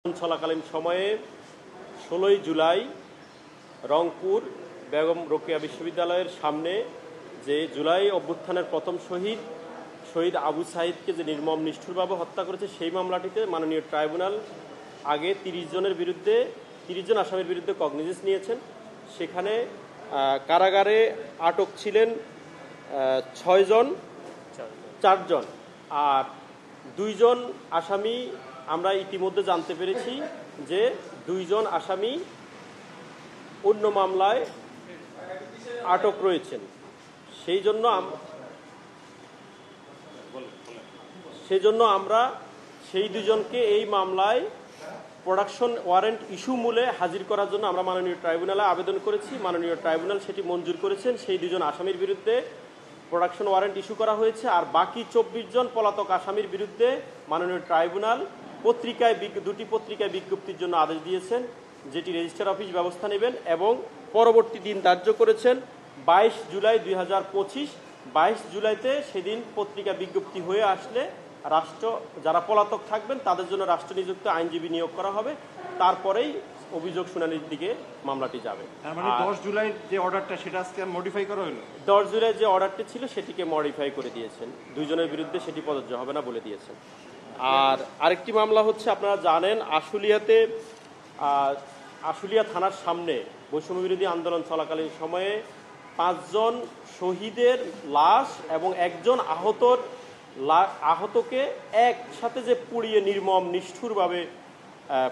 চলাকালীন সময়ে 16ই জুলাই রংপুর বেগম রোকেয়া বিশ্ববিদ্যালয়ের সামনে যে জুলাই অভ্যুত্থানের প্রথম শহীদ আবু সাঈদকে যে নির্মম নিষ্ঠুরভাবে হত্যা করেছে সেই মামলাটিতে মাননীয় ট্রাইব্যুনাল আগে 30 জন আসামির বিরুদ্ধে কগনিজেন্স নিয়েছেন। সেখানে কারাগারে আটক ছিলেন 4 জন আর 2 জন আসামি আমরা ইতিমধ্যে জানতে পেরেছি যে 2 জন আসামি অন্য মামলায় আটক রয়েছেন। সেই জন্য আমরা সেই 2 জনকে এই মামলায় প্রোডাকশন ওয়ারেন্ট ইস্যু মূলে হাজির করার জন্য আমরা মাননীয় ট্রাইব্যুনালে আবেদন করেছি। মাননীয় ট্রাইব্যুনাল সেটি মঞ্জুর করেছেন। সেই 2 জন আসামির বিরুদ্ধে প্রোডাকশন ওয়ারেন্ট ইস্যু করা হয়েছে। আর বাকি 24 জন পলাতক আসামির বিরুদ্ধে মাননীয় ট্রাইব্যুনাল দুটি পত্রিকায় বিজ্ঞপ্তির জন্য আদেশ দিয়েছেন, যেটি রেজিস্ট্রার অফিস ব্যবস্থা নেবেন এবং পরবর্তী দিন ধার্য করেছেন 22 জুলাই 2025। 22 জুলাইতে সেদিন পত্রিকা বিজ্ঞপ্তি হয়ে আসলে যারা পলাতক থাকবেন তাদের জন্য রাষ্ট্র নিযুক্ত আইনজীবী নিয়োগ করা হবে। তারপরেই অভিযোগ শুনানির দিকে মামলাটি যাবে। 10 জুলাই যে অর্ডারটা সেটা আজকে মডিফাই করা হলো। 10 জুলাই যে অর্ডারটি ছিল সেটিকে মডিফাই করে দিয়েছেন। 2 জনের বিরুদ্ধে সেটি প্রযোজ্য হবে না বলে দিয়েছেন। আর আরেকটি মামলা হচ্ছে, আপনারা জানেন আশুলিয়া থানার সামনে বৈষম্য বিরোধী আন্দোলন চলাকালীন সময়ে 5 জন শহীদের লাশ এবং 1 জন আহতকে একসাথে যে পুড়িয়ে নির্মম নিষ্ঠুরভাবে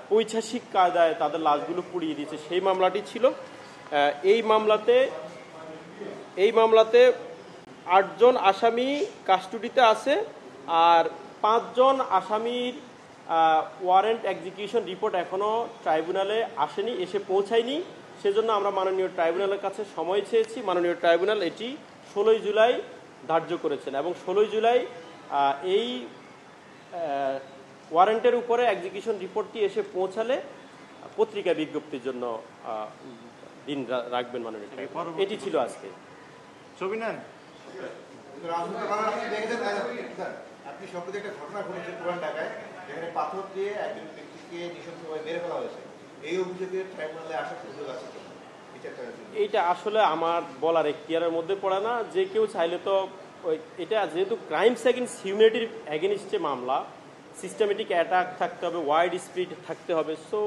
পৈশাচিক কায়দায় তাদের লাশগুলো পুড়িয়ে দিয়েছে সেই মামলাটি ছিল। এই মামলাতে 8 জন আসামি কাস্টডিতে আছে আর 5 জন আসামির ওয়ারেন্ট এক্সিকিউশন রিপোর্ট এখনও ট্রাইব্যুনালে আসেনি, এসে পৌঁছায়নি। সেজন্য আমরা মাননীয় ট্রাইব্যুনালের কাছে সময় চেয়েছি। মাননীয় ট্রাইব্যুনাল এটি 16ই জুলাই ধার্য করেছেন এবং 16ই জুলাই এই ওয়ারেন্টের উপরে এক্সিকিউশন রিপোর্টটি এসে পৌঁছালে পত্রিকা বিজ্ঞপ্তির জন্য দিন রাখবেন মাননীয় ট্রাইব্যুনাল। এটি ছিল আজকে। আপনি সম্প্রতি একটা ঘটনা ঘটেছে পুরান ঢাকায়, যেখানে পাথর দিয়ে একজন ব্যক্তিকে নৃশংসভাবে মেরে ফেলা হয়েছে। এই অভিযোগে ট্রাইব্যুনালে আসার সুযোগ আছে? এইটা আসলে আমার বলার এখতিয়ারের মধ্যে পড়ে না। যে কেউ চাইলে তো এটা যেহেতু ক্রাইমস এগেইনস্ট হিউম্যানিটির এগেইনস্টে মামলা, সিস্টেমেটিক অ্যাটাক থাকতে হবে, ওয়াইড স্প্রিড থাকতে হবে। সো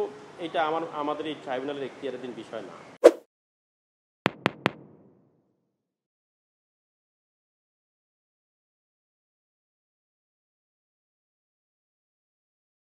এটা আমাদের এই ট্রাইব্যুনালের এখতিয়ারের বিষয় না।